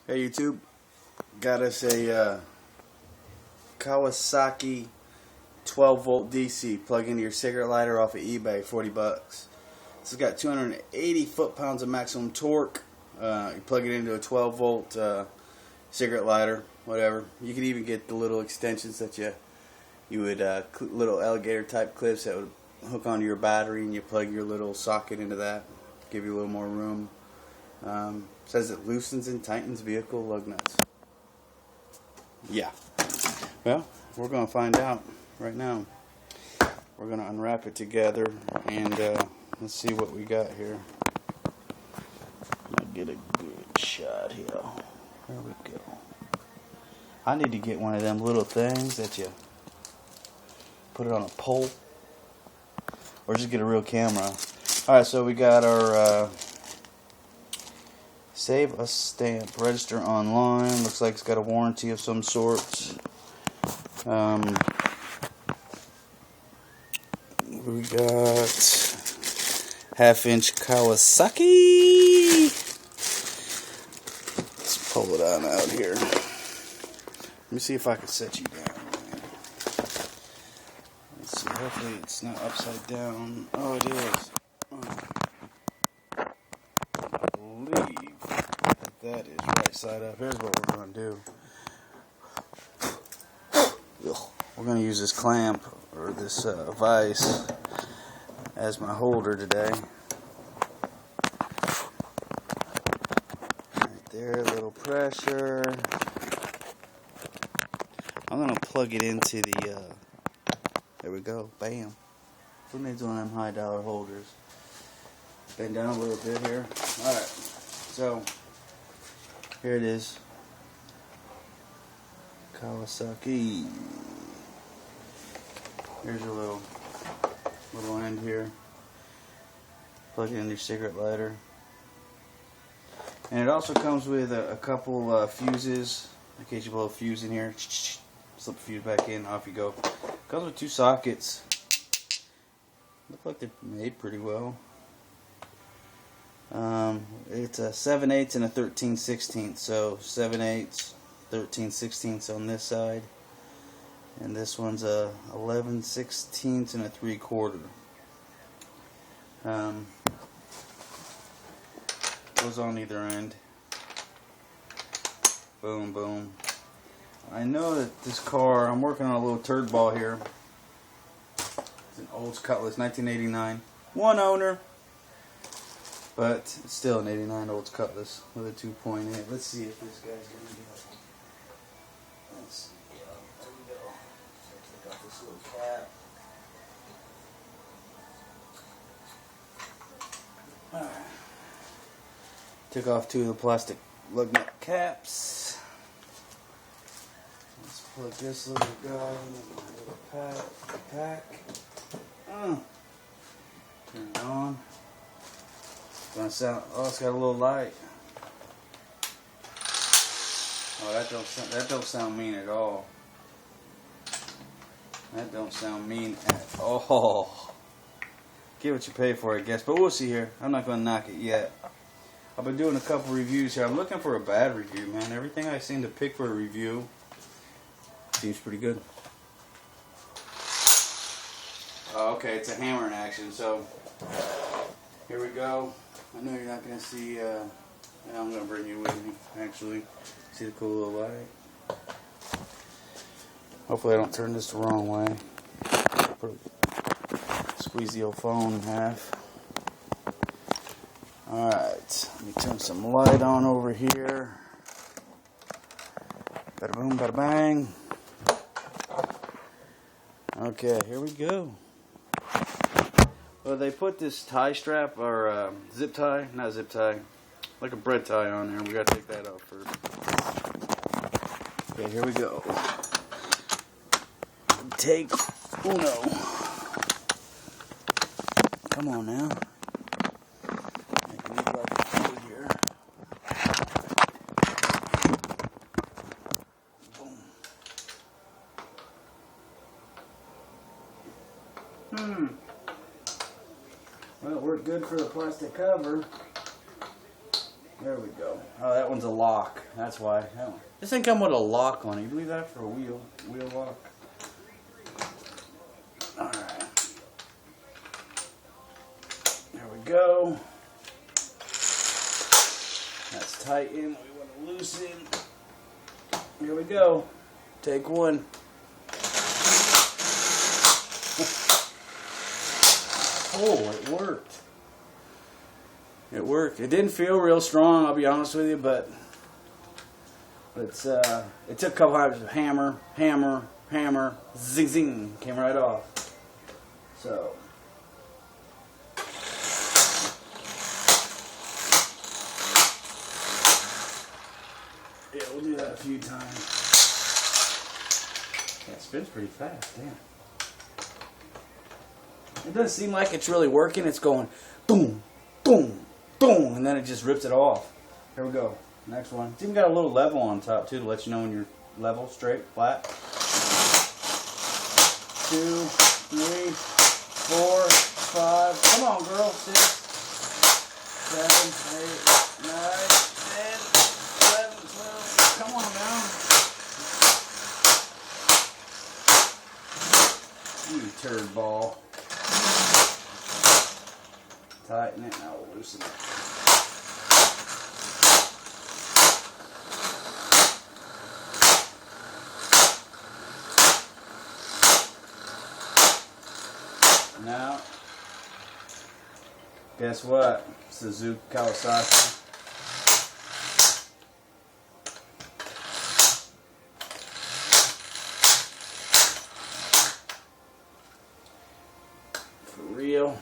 Hey YouTube, got us a Kawasaki 12V DC. Plug into your cigarette lighter off of eBay, 40 bucks. This has got 280 foot-pounds of maximum torque. You plug it into a 12-volt cigarette lighter, whatever. You could even get the little extensions that you would little alligator type clips that would hook onto your battery, and you plug your little socket into that, give you a little more room. Says it loosens and tightens vehicle lug nuts. Yeah. Well, we're going to find out right now. We're going to unwrap it together and let's see what we got here. I'll get a good shot here. There we go. I need to get one of them little things that you put it on a pole, or just get a real camera. Alright, so we got our save a stamp, register online. Looks like it's got a warranty of some sort. We got half-inch Kawasaki. Let's pull it on out here. Let me see if I can set you down. Let's see, hopefully it's not upside down. Oh, it is. I believe that is right side up. Here's what we're going to do. We're going to use this clamp, or this vise, as my holder today. Right there, a little pressure. I'm going to plug it into the, there we go, bam. Who needs one of them high dollar holders? Bend down a little bit here. Alright, so here it is. Kawasaki. Here's your little end here. Plug it in your cigarette lighter. And it also comes with a couple fuses, in case you blow a fuse in here. Slip a fuse back in, off you go. Comes with two sockets. Look like they're made pretty well. It's a 7/8 and a 13/16. So 7/8, 13/16 on this side, and this one's a 11/16 and a 3/4. Goes on either end. Boom, boom. I know that this car, I'm working on a little turd ball here. It's an Olds Cutlass, 1989. One owner, but it's still an 89 Olds Cutlass with a 2.8. Let's see if this guy's going to do it. Let's see. Yeah, there we go. Take off this little cap. Alright. Took off two of the plastic lug nut caps. Let's plug this little guy in my little pack. Turn it on. Gonna sound. Oh, it's got a little light. Oh, that don't sound mean at all. That don't sound mean at all. Get what you pay for, I guess. But we'll see here. I'm not gonna knock it yet. I've been doing a couple reviews here. I'm looking for a bad review, man. Everything I seem to pick for a review seems pretty good. Oh, okay, it's a hammer in action. So here we go. I know you're not going to see, I'm going to bring you with me, actually. See the cool little light? Hopefully I don't turn this the wrong way. Squeeze the old phone in half. Alright, let me turn some light on over here. Bada boom, bada bang. Okay, here we go. Well, they put this tie strap, or zip tie, not zip tie, like a bread tie on there. We gotta take that off first. Okay, here we go. Take uno. Come on now. Make me like a fool here. Boom. Well, it worked good for the plastic cover. There we go. Oh, that one's a lock. That's why. This thing come with a lock on it. You believe that for a wheel lock? All right. There we go. That's tighten. We want to loosen. Here we go. Take one. Oh, it worked. It worked. It didn't feel real strong, I'll be honest with you, but it's it took a couple times of hammer, zing zing, came right off. So yeah, we'll do that a few times. Yeah, it spins pretty fast, damn. It doesn't seem like it's really working. It's going boom, boom, boom, and then it just rips it off. Here we go. Next one. It's even got a little level on top too to let you know when you're level, straight, flat. 2, 3, 4, 5. Come on, girl. 6, 7, 8, 9, 10, 11, 12. Come on now. You turd ball. Tighten it, now we'll loosen it. Now, guess what? Suzuki Kawasaki. For real.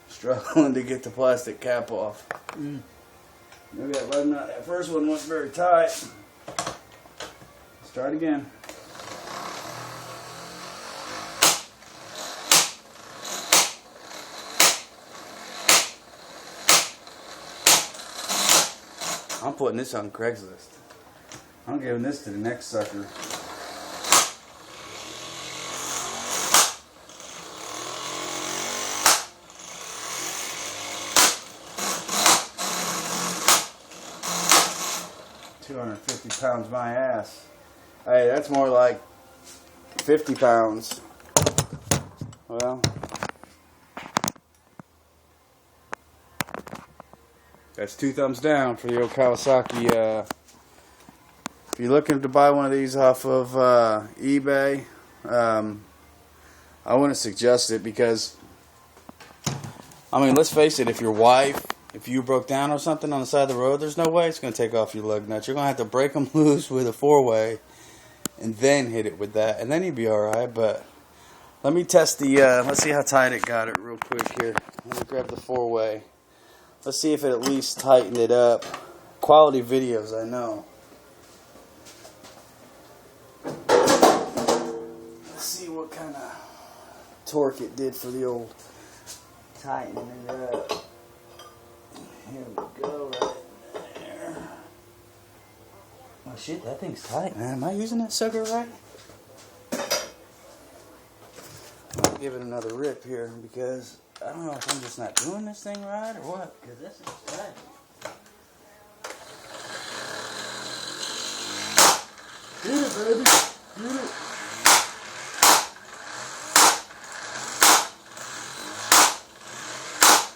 Struggling to get the plastic cap off. Maybe that first one wasn't very tight. Let's try it again. I'm putting this on Craigslist. I'm giving this to the next sucker. £250 my ass. Hey, that's more like 50 pounds. Well, that's 2 thumbs down for the old Kawasaki. If you're looking to buy one of these off of eBay, I wouldn't suggest it because, I mean, let's face it, if you broke down or something on the side of the road, there's no way it's going to take off your lug nuts. You're going to have to break them loose with a 4-way and then hit it with that, and then you'd be alright. But let me test the, let's see how tight it got it real quick here. Let me grab the 4-way. Let's see if it at least tightened it up. Quality videos, I know. Let's see what kind of torque it did for the old tightening it up. Here we go, right there. Oh shit, that thing's tight, man. Am I using that sucker right? I'll give it another rip here because I don't know if I'm just not doing this thing right or what. Because this is tight. Get it, baby. Get it.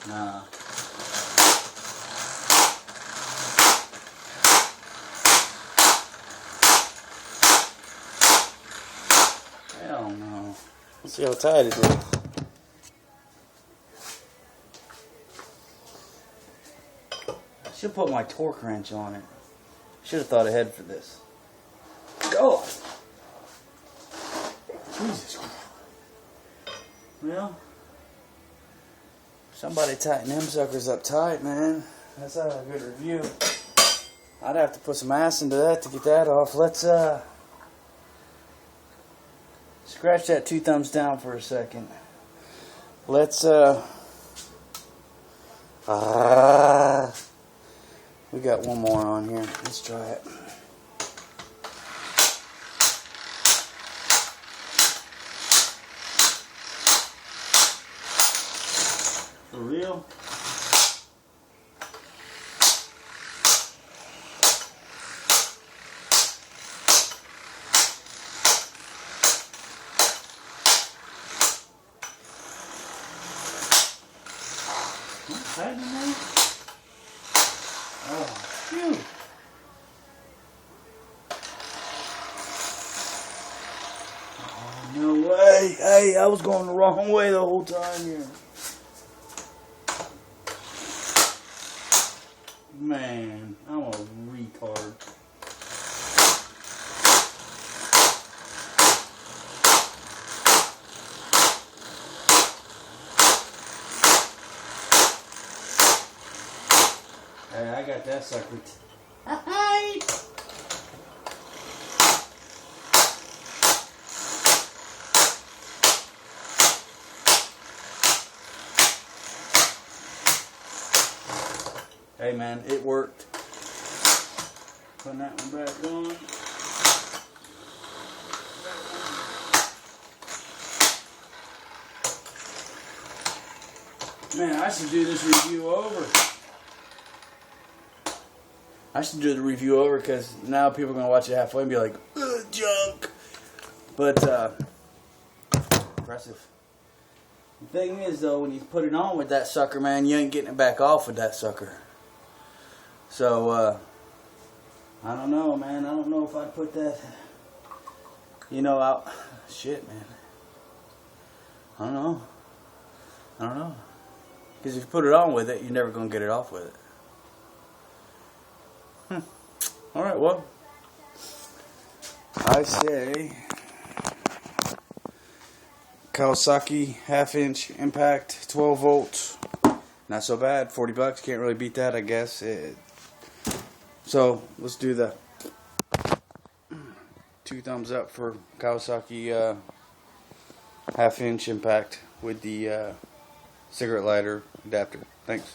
Nah. Hell no. Let's see how tight it is. I should put my torque wrench on it. Should have thought ahead for this. Go! Jesus Christ. Well, somebody tighten them suckers up tight, man. That's not a good review. I'd have to put some ass into that to get that off. Let's scratch that 2 thumbs down for a second. Let's we got one more on here. Let's try it. For real? tightening that? Oh, phew. Oh, no way. Hey, I was going the wrong way the whole time here. Man, I'm a retard. Hey, I got that sucker. Hi. Hey man, it worked. Putting that one back on. Man, I should do this review over. I should do the review over because now people are going to watch it halfway and be like, ugh, junk. But, impressive. The thing is, though, when you put it on with that sucker, man, you ain't getting it back off with that sucker. So, I don't know, man. I don't know if I'd put that, you know, out. Shit, man. I don't know. I don't know. Because if you put it on with it, you're never going to get it off with it. Alright, well, I say Kawasaki half-inch impact, 12 volts. Not so bad, 40 bucks. Can't really beat that, I guess. So, let's do the 2 thumbs up for Kawasaki half-inch impact with the cigarette lighter adapter. Thanks.